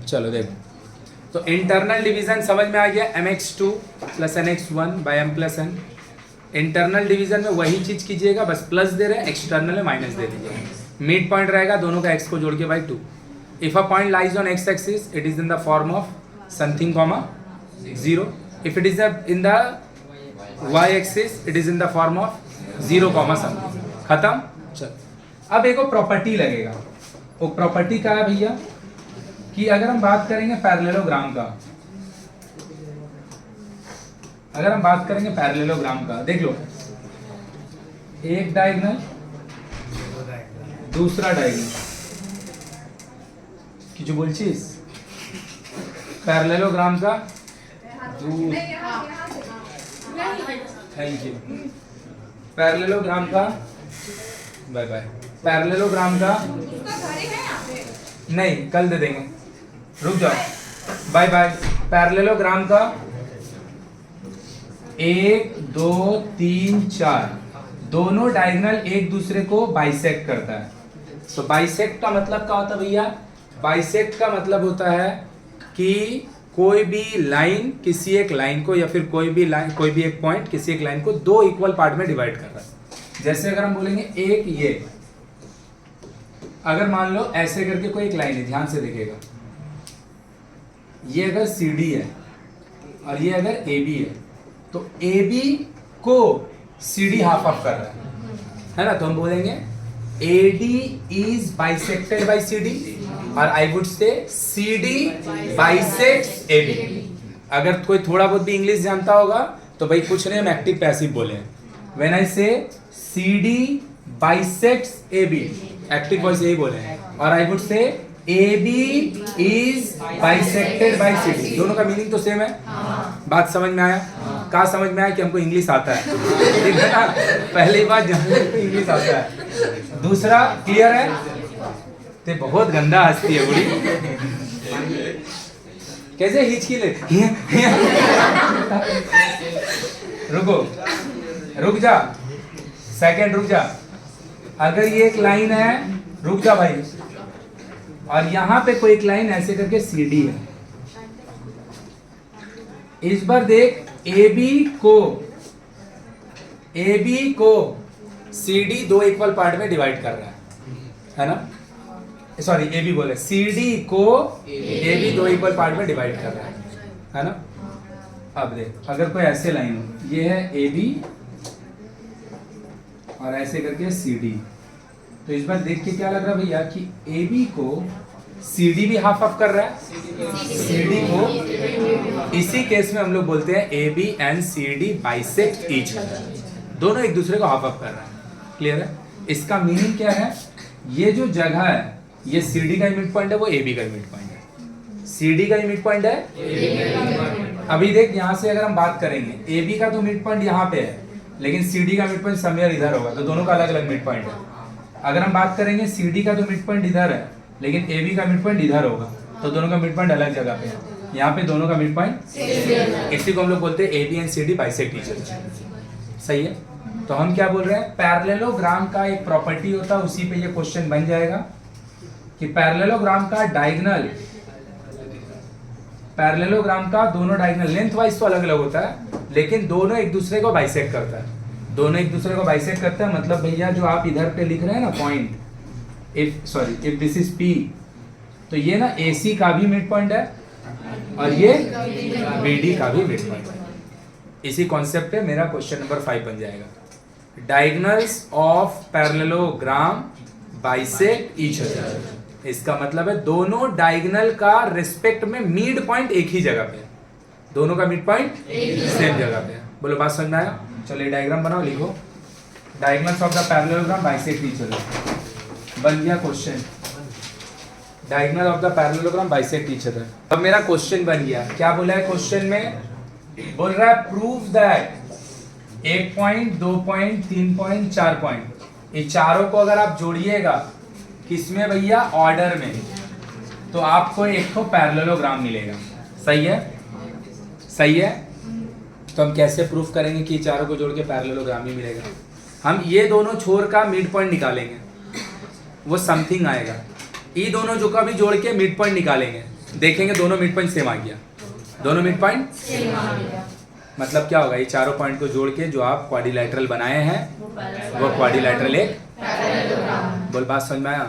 चलो देखो, तो इंटरनल डिवीजन समझ में आ गया, mx2 plus nx1 by m plus n। Internal division में वही चीज कीजिएगा, बस प्लस दे रहे हैं, एक्सटर्नल में माइनस दे दीजिएगा। मिड पॉइंट रहेगा दोनों का x को जोड़ के by 2। If a point lies on x axis it is in the form of something comma 0। If it is in the y axis it is in the form of 0 comma something. खत्म। चल अब एक property लगेगा, वो property क्या है भैया कि अगर हम बात करेंगे पैरेललोग्राम का, अगर हम बात करेंगे पैरेललोग्राम का, देख लो एक डायगोनल दूसरा डायगोनल কি বলছিস पैरेललोग्राम का थैंक यू, पैरेललोग्राम का बाय बाय, पैरेललोग्राम का नहीं कल दे देंगे, रुक जाओ बाय बाय। पैरेललोग्राम का 1 2 3 4 दोनों डायगोनल एक दूसरे को बाइसेक्ट करता है। तो बाइसेक्ट का मतलब क्या होता है भैया? बाइसेक्ट का मतलब होता है कि कोई भी लाइन किसी एक लाइन को, या फिर कोई भी लाइन, कोई भी एक पॉइंट किसी एक लाइन को दो इक्वल पार्ट में डिवाइड कर रहा है। जैसे अगर हम बोलेंगे एक ये, अगर मान लो ऐसे करके कोई एक लाइन है, ध्यान से देखिएगा, ये अगर CD है और ये अगर AB है, तो AB को CD हाफ ऑफ कर रहा है ना, तो हम बोलेंगे AD is bisected by CD, और I would say CD bisects AB। अगर कोई थोड़ा बहुत भी इंग्लिश जानता होगा तो भाई कुछ नहीं, हम एक्टिव पैसिव बोले। When I say CD bisects AB, active voice यही बोले हैं, और I would say AB is bisected by CD। दोनों का मीनिंग तो सेम है। बात समझ में आया? कहा समझ में आया कि हमको इंग्लिश आता है, ठीक है ना? पहली बात जानने को इंग्लिश आता है। दूसरा क्लियर है? ते बहुत गंदा हंसती है बुढ़ी, कैसे हिचकी ले रुको, रुक जा सेकंड, रुक जा। अगर ये एक लाइन है, रुक जा भाई, और यहां पे कोई एक लाइन ऐसे करके CD है, इस बार देख AB को CD दो इक्वल पार्ट में डिवाइड कर रहा है ना? सॉरी AB बोले, CD को AB दो इक्वल पार्ट में डिवाइड कर रहा है ना? अब देख, अगर कोई ऐसे लाइन हो, ये है AB और ऐसे करके CD, तो इस बार देख के क्या लग रहा है भैया कि AB को CD भी हाफ ऑफ कर रहा है, CD को, इसी केस में हम लोग बोलते हैं AB and CD bisect each other, दोनों एक दूसरे को हाफ ऑफ कर रहा है। क्लियर है? इसका मीनिंग क्या है? ये जो जगह है, ये CD का मिड पॉइंट है, वो AB का मिड पॉइंट है। CD का मिड पॉइंट है। अभी देख, यहाँ से अगर हम बात करेंगे, AB का तो मिड पॉइंट यहाँ पे है, लेकिन CD का मिड पॉइंट समवेयर इधर होगा, तो दोनों का अलग अलग मिड पॉइंट है। अगर हम बात करेंगे CD का तो मिड पॉइंट इधर है, लेकिन AB का मिड पॉइंट इधर होगा, तो दोनों का मिड पॉइंट अलग जगह पे है। यहाँ पे दोनों का मिड पॉइंट, इसी को हम लोग बोलते हैं AB and CD bisect each other. सही है? तो हम क्या बोल रहे हैं, पैरेललोग्राम का एक प्रॉपर्टी होता है, उसी पे ये क्वेश्चन बन जाएगा कि पैरेललोग्राम का डायगोनल, पैरेललोग्राम का दोनों डायगोनल लेंथ वाइज तो अलग अलग होता है, लेकिन दोनों एक दूसरे को बाइसेक्ट करता है। दोनों एक दूसरे को बाइसेक्ट करता है, मतलब भैया जो आप इधर पे लिख रहे हैं ना point, if this is P, तो ये ना AC का भी मिड पॉइंट है और ये BD का भी मिड पॉइंट है। इसी कॉन्सेप्ट पे मेरा क्वेश्चन नंबर 5 बन जाएगा, diagonals of parallelogram bisect each other. इसका मतलब है दोनों डायगोनल का रिस्पेक्ट में मिड पॉइंट एक ही जगह पे है, दोनों का मिड पॉइंट सेम जगह पे है। बोलो बात समझ में आया? चलिए डायग्राम बनाओ, लिखो diagonals of the parallelogram bisect each other. बन गया question, diagonal of the parallelogram bisect each other. अब मेरा क्वेश्चन बन गया, क्या बोला है क्वेश्चन में? बोल रहा है prove that 1 point 2 point 3 point 4 point, ये चारों को अगर आप जोड़िएगा किसमें भैया? ऑर्डर में, तो आपको एक तो पैरेललोग्राम मिलेगा। सही है? सही है? तो हम कैसे प्रूफ करेंगे कि चारों को जोड़ के पैरेललोग्राम ही मिलेगा? हम ये दोनों छोर का मिड पॉइंट निकालेंगे, वो समथिंग आएगा। ये दोनों जो का भी जोड़ के मिड पॉइंट निकालेंगे, देखेंगे दोनों मिड पॉइंट सेम आ गया, दोनों मिड पॉइंट सेम आ गया। मतलब क्या होगा, ये चारों पॉइंट को जोड़ के जो आप क्वाड्रिलैटरल बनाए हैं वो क्वाड्रिलैटरल एक पैरेललोग्राम। बोल बात समझ में आया।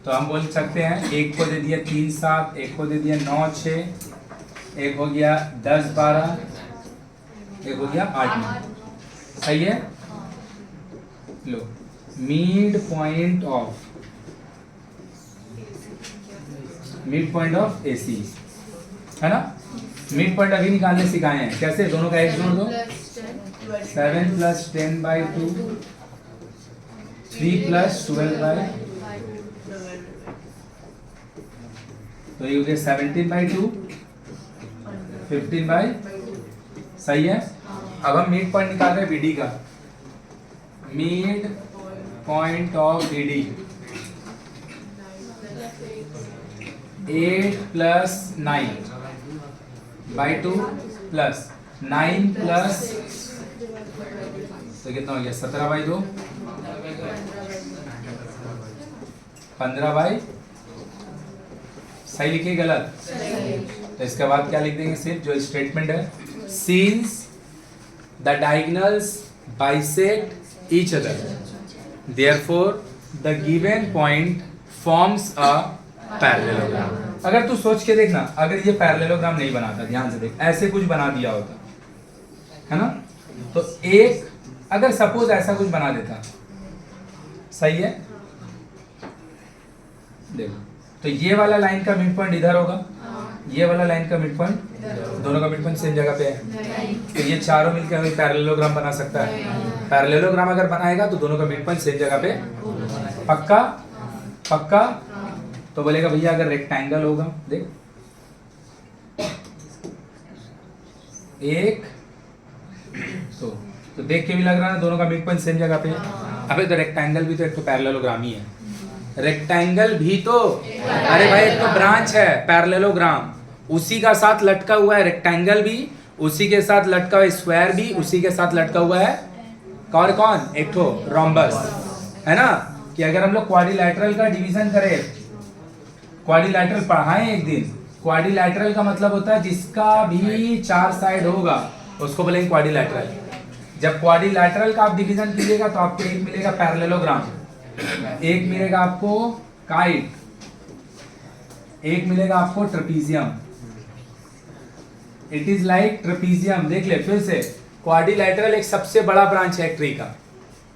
तो हम बोल सकते हैं एक को दे दिया 3 7, एक को दे दिया 9 6, एक हो गया 10 12, एक हो गया 8 9। सही है। लो मिड पॉइंट ऑफ AC है ना। मिड पॉइंट अभी निकालने सिखाए हैं, कैसे, दोनों का एक जोड़ दो, 7 + 10/2, 3 + 12/, तो ये हो गया 17/2, 15/, सही है। अब हम मिड पॉइंट निकाल रहे हैं BD का, मिड पॉइंट ऑफ BD 8 + 9/2 + 9 + तो कितना हो गया 17/2, 15/, सही लिखिए गलत, तो इसके बाद क्या लिख देंगे, सिर्फ जो स्टेटमेंट है, since the diagonals bisect each other therefore the given point forms a parallelogram. अगर तू सोच के देखना, अगर ये पैरेललोग्राम नहीं बनाता, ध्यान से देख, ऐसे कुछ बना दिया होता है ना, तो एक अगर सपोज ऐसा कुछ बना देता, सही है, देखो, तो ये वाला लाइन का मिड पॉइंट इधर होगा, ये वाला लाइन का मिड पॉइंट, दोनों का मिड पॉइंट सेम जगह पे है, तो ये चारों मिलकर पैरेललोग्राम बना सकता है। पैरेललोग्राम अगर बनाएगा तो दोनों का मिड पॉइंट सेम जगह पे, पक्का पक्का। तो बोलेगा भैया अगर रेक्टेंगल होगा, देख एक तो देख के भी लग रहा है दोनों का मिड पॉइंट सेम जगह पे। अबे तो रेक्टेंगल भी तो एक तो पैरेललोग्राम ही है, रेक्टेंगल भी तो, अरे भाई एक तो ब्रांच है पैरेललोग्राम, उसी का साथ लटका हुआ है रेक्टेंगल भी, उसी के साथ लटका हुआ स्क्वायर भी, उसी के साथ लटका हुआ है और कौन, एक तो रोम्बस, है ना। कि अगर हम लोग क्वाड्रिलैटरल का डिवीजन करें, क्वाड्रिलैटरल पढ़ाएं एक दिन, क्वाड्रिलैटरल का मतलब होता है जिसका भी 4 साइड होगा उसको बोलेंगे क्वाड्रिलैटरल। जब क्वाड्रिलैटरल का आप डिवीजन कीजिएगा तो आपको एक मिलेगा पैरेललोग्राम, एक मिलेगा आपको काइट, एक मिलेगा आपको trapezium. It is like trapezium. देख ले फिर से, क्वाड्रिलैटरल एक सबसे बड़ा ब्रांच है ट्री का,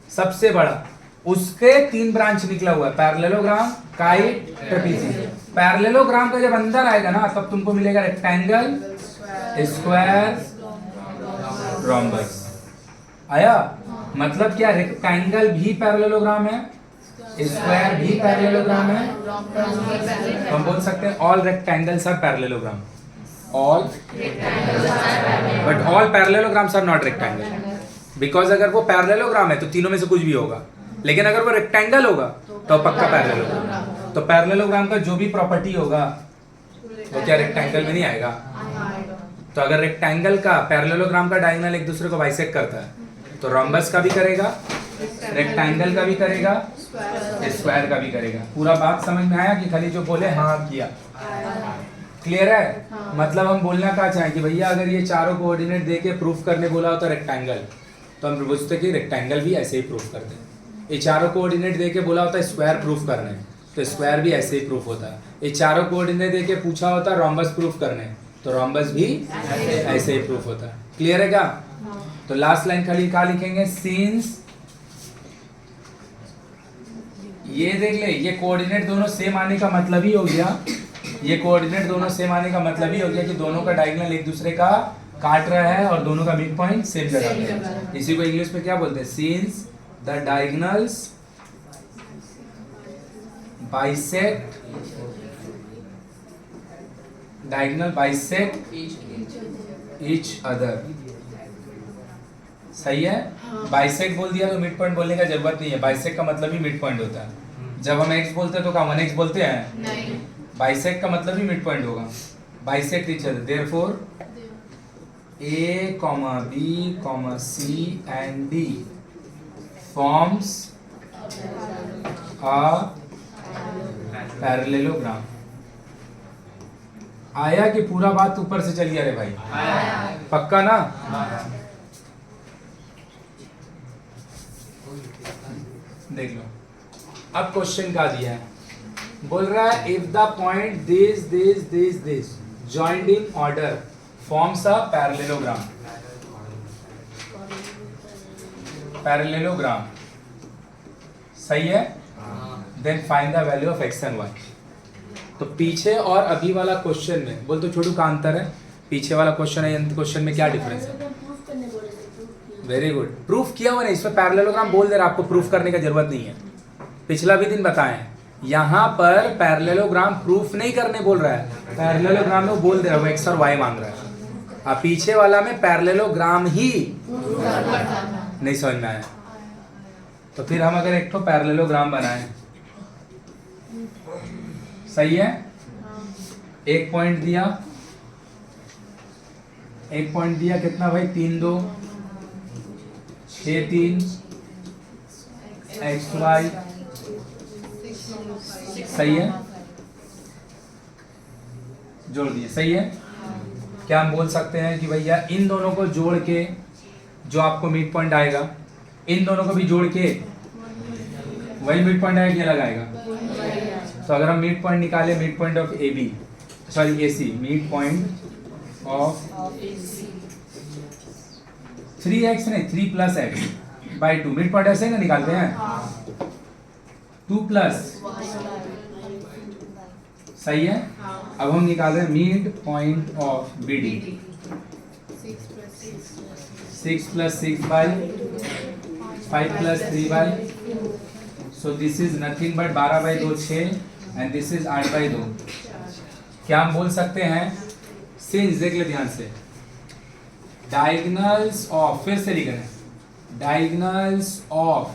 सबसे बड़ा, उसके 3 ब्रांच निकला हुआ है, पैरेललोग्राम, काइट, ट्रेपीजियम। पैरेललोग्राम का जब अंदर आएगा ना तब तुमको मिलेगा रेक्टेंगल, स्क्वायर, रोम्बस। आया मतलब क्या, रेक्टेंगल भी पैरेललोग्राम है, स्क्वायर भी पैरेललोग्राम है, तो हम बोल सकते हैं all rectangles are parallelogram, all, but all parallelograms are not rectangle, because अगर वो पैरेललोग्राम है तो तीनों में से कुछ भी होगा, लेकिन अगर वो रेक्टेंगल होगा तो पक्का पैरेललोग्राम। तो पैरेललोग्राम का जो भी प्रॉपर्टी होगा वो क्या रेक्टेंगल में नहीं आएगा। तो अगर रेक्टेंगल का पैरेललोग्राम का डायगोनल एक दूसरे को बाइसेक्ट करता है तो रोम्बस का भी करेगा, रेक्टेंगल का भी करेगा, स्क्वायर का भी करेगा। पूरा बात समझ में आया कि खाली जो बोले हाँ किया, क्लियर है। मतलब हम बोलना क्या चाहें कि भैया अगर ये चारों कोऑर्डिनेट दे के प्रूफ करने बोला होता रेक्टेंगल, तो हम पूछते कि रेक्टेंगल भी ऐसे ही प्रूफ करते हैं। ये चारों कोऑर्डिनेट दे के बोला होता स्क्वायर प्रूफ करने, तो स्क्वायर भी ऐसे ही प्रूफ होता। ये चारों कोऑर्डिनेट दे के पूछा होता रोम्बस प्रूफ करने, तो रोम्बस भी ऐसे ही प्रूफ होता। क्लियर है क्या। तो लास्ट लाइन खाली क्या लिखेंगे, सिंस, ये देख ले, ये कोऑर्डिनेट दोनों सेम आने का मतलब ही हो गया, ये कोऑर्डिनेट दोनों सेम आने का मतलब ही हो गया कि दोनों का डायगोनल एक दूसरे का काट रहा है और दोनों का मिड पॉइंट सेम जगह पे है। इसी को इंग्लिश में क्या बोलते हैं, since the diagonals bisect, diagonal bisect each other. सही है। बाइसेक्ट बोल दिया तो मिड पॉइंट बोलने का जरूरत नहीं है, बाइसेक्ट का मतलब ही मिड पॉइंट होता है। जब हम एक्स बोलते हैं तो क्या 1x बोलते हैं, नहीं, बाइसेक्ट का मतलब ही मिड पॉइंट होगा, bisect each other. Therefore A, B, C and D forms a parallelogram. आया कि पूरा बात ऊपर से चल गया रे भाई? पक्का ना? देख लो अब क्वेश्चन का दिया है, बोल रहा है if the point this joined in order forms a parallelogram, सही है? Then find the value of x and y. तो पीछे और अभी वाला क्वेश्चन में बोल तो छोटू का अंतर है, पीछे वाला क्वेश्चन है क्वेश्चन में क्या डिफरेंस है? वेरी गुड, प्रूफ किया हुआ नहीं, इसमें पैरेललोग्राम बोल दे रहा, आपको प्रूफ करने की जरूरत नहीं है। पिछला भी दिन बताएं, यहाँ पर पैरेललोग्राम प्रूफ नहीं करने बोल रहा है, पैरेललोग्राम में वो बोल दे रहा है, वो एक्स और वाई मांग रहा है। अब पीछे वाला में पैरेललोग्राम ही नहीं समझ में आया, तो फिर हम अगर एक तो पैरेललोग्राम बनाएं, सही है? एक पॉइंट दिया कितना भाई? 3 2 6 3 एक्स वाई, सही है? जोड़ दिए, सही है? क्या हम बोल सकते हैं कि भैया इन दोनों को जोड़ के जो आपको मिड पॉइंट आएगा, इन दोनों को भी जोड़ के वही मिड पॉइंट आएगा, क्या लगाएगा? तो अगर हम मिड पॉइंट निकाले, mid point of A B, sorry A C, mid point of 3x नहीं 3 plus x by 2, mid point ऐसे ही ना निकालते हैं, 2 प्लस, सही है? अब हम निकाल रहे हैं mid point of B D, 6 plus 6 by 5 plus 3 by, so this is nothing but 12 by 2 6 and this is 8 by 2। क्या हम बोल सकते हैं? सिंस, देख ले ध्यान से, डायगोनल्स ऑफ, फिर से लिख रहे हैं, diagonals of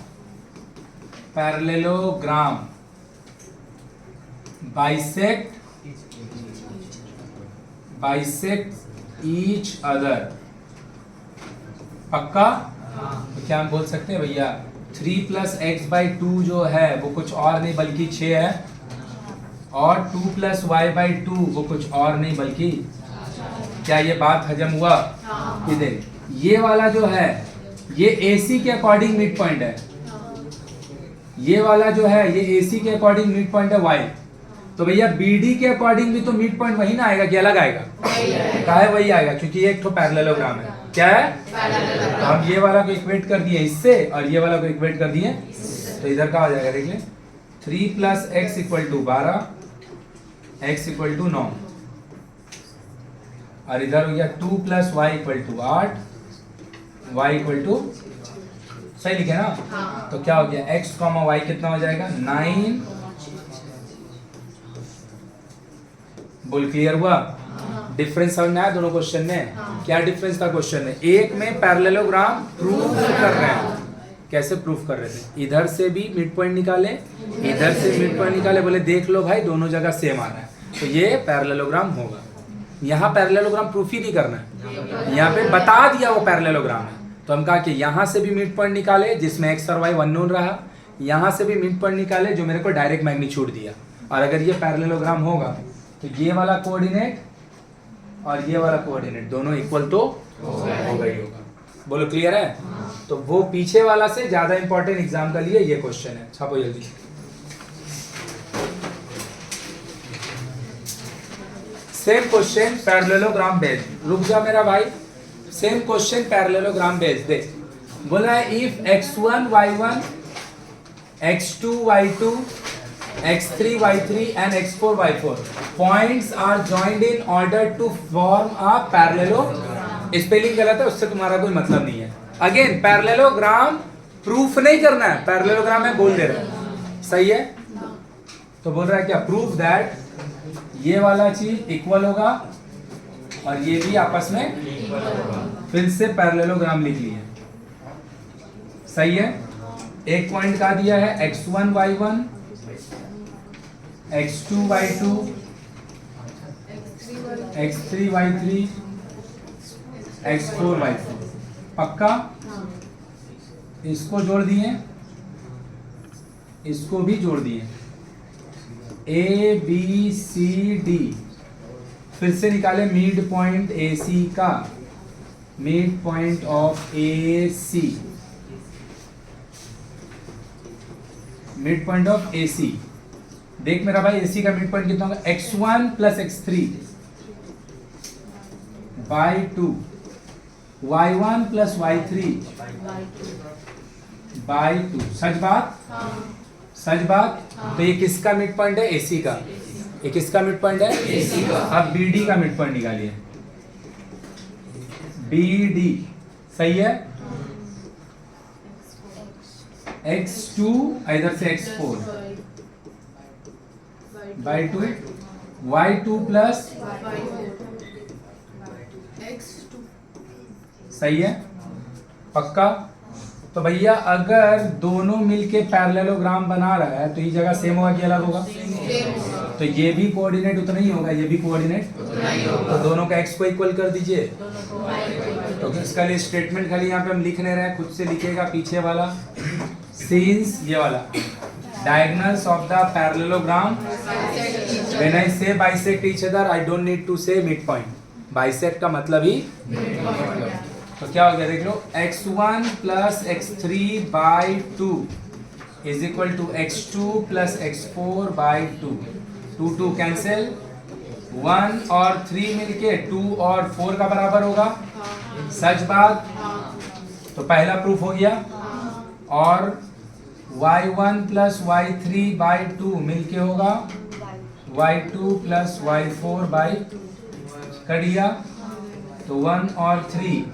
parallelogram bisect each other, पक्का? तो क्या हम बोल सकते हैं भैया 3 प्लस एक्स बाई 2 जो है वो कुछ और नहीं बल्कि 6 है, और 2 प्लस वाई बाई 2 वो कुछ और नहीं बल्कि, क्या ये बात हजम हुआ? इधर ये वाला जो है ये AC के अकॉर्डिंग मिड पॉइंट है, ये वाला जो है ये AC के अकॉर्डिंग मिड पॉइंट है Y, तो भैया BD के अकॉर्डिंग भी तो मिड पॉइंट वही ना आएगा कि अलग आएगा? काहे वही आएगा, क्योंकि ये एक तो पैरेललोग्राम है। क्या है? तो हम ये वाला को इक्वेट कर दिए इससे और ये वाला को इक्वेट कर दिए, तो इधर का आ जाएगा, देख ले, 3 plus x equal to 12, x equal to 9, और इधर हो गया 2 plus y equal to 8, y equal to, सही लिखे ना? तो क्या हो गया, एक्स कॉमा वाई कितना हो जाएगा? 9। बोल क्लियर हुआ? डिफरेंस समझ में आया दोनों क्वेश्चन में? क्या डिफरेंस था क्वेश्चन में? एक में पैरेललोग्राम प्रूफ कर रहे हैं, कैसे प्रूफ कर रहे थे? इधर से भी मिड पॉइंट निकाले, इधर से मिड पॉइंट निकाले, बोले देख लो भाई दोनों जगह सेम आ रहा है, तो ये पैरेललोग्राम होगा। यहाँ पैरेललोग्राम प्रूफ ही नहीं करना है, यहाँ पे बता दिया वो पैरेललोग्राम है, तो हम कहा कि यहाँ से भी मिड पॉइंट निकाले जिसमें एक्स और वाई अननोन रहा, यहाँ से भी मिड पॉइंट निकाले जो मेरे को डायरेक्ट मैग्नीट्यूड दिया, और अगर ये पैरेललोग्राम होगा तो ये वाला कोऑर्डिनेट और ये वाला कोऑर्डिनेट दोनों इक्वल तो होगा ही होगा। बोलो क्लियर है? तो वो पीछे वाला से ज्यादा इंपॉर्टेंट एग्जाम का लिए ये क्वेश्चन है, छापो जल्दी। सेम क्वेश्चन पैरेललोग्राम बेस्ड, रुक जा मेरा भाई, सेम क्वेश्चन पैरेललोग्राम बेस्ड दे, बोला है if x1 y1 x2 y2 x3 y3 and x4 y4 points are joined in order to form a parallelogram, spelling गलत है उससे तुम्हारा कोई मतलब नहीं है। अगेन पैरेललोग्राम प्रूफ नहीं करना है, पैरेललोग्राम में बोल दे रहा है, सही है? तो बोल रहा है क्या, प्रूफ दैट ये वाला चीज इक्वल होगा और ये भी आपस में, फिर से पैरेललोग्राम लिख लिए, सही है? एक पॉइंट का दिया है x1 y1 x2 y2 x3 y3 x4 y4, पक्का? इसको जोड़ दिए, इसको भी जोड़ दिए, A B C D, फिर से निकाले मिड पॉइंट ए सी का, mid point of A C, mid point of A C. देख मेरा भाई, ए सी का मिड पॉइंट कितना होगा, x1 plus x3 by 2, y1 plus y3 by 2। सच बात, सच बात। तो ये किसका मिड पॉइंट है, एसी का। ये किसका मिड पॉइंट है, एसी का। अब बीडी का मिड पॉइंट निकालिए, बीडी सही है, x2 इधर से x4 बाई 2, y2 प्लस सही है, पक्का। तो भैया अगर दोनों मिलके पैरेललोग्राम बना रहा है तो ये जगह सेम होगा कि अलग होगा, तो ये भी कोऑर्डिनेट उतना ही होगा, ये भी कोऑर्डिनेट, तो दोनों का x को इक्वल कर दीजिए। तो इसका लिए स्टेटमेंट खाली यहाँ पे हम लिख नहीं रहे, खुद से लिखेगा पीछे वाला, सिंस ये वाला diagonals of the parallelogram when I say bisect each other I don't need to say mid point, bisect का मतलब ही तो क्या हो गया देख लो, x1 plus x3 by 2 is equal to x2 plus x4 by 2, 2 2 cancel, 1 और 3 मिलके 2 और 4 का बराबर होगा, सच बात। तो पहला प्रूफ हो गया। और y1 प्लस y3 बाई 2 मिलके होगा y2 प्लस y4 बाई, कर दिया, तो 1 और 3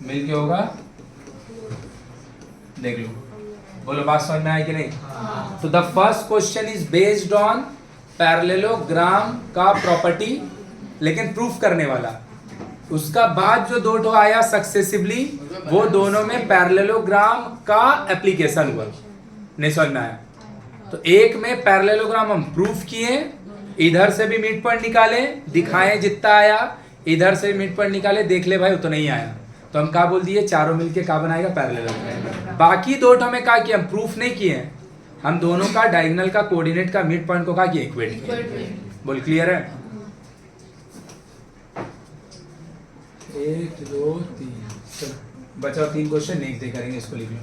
मिलके होगा, देख लो, बोलो बात समझ में आई कि नहीं। तो the first question is based on parallelogram का प्रॉपर्टी, लेकिन प्रूफ करने वाला। उसका बाद जो दो ठो आया सक्सेसिवली, वो दोनों में पैरेललोग्राम का एप्लीकेशन हुआ, नहीं समझ में आया। तो एक में पैरेललोग्राम हम प्रूफ किए, इधर से भी मिड पॉइंट निकाले, दिखाए जितना आया, इधर से मिड पॉइंट निकाले, देख ले भाई उतना नहीं आया, तो हम क्या बोल दिए, चारों मिलके क्या बनाएगा, पैरेललोग्राम। बाकी दो ठो में क्या किया, हम प्रूफ नहीं किए, हम दोनों का डायगोनल का कोऑर्डिनेट का मिड पॉइंट को क्या किया, इक्वेट किया। बोल क्लियर है। 1 2 3 चलो बचाओ 3 क्वेश्चन नेक्स्ट डे करेंगे, इसको लिख लो।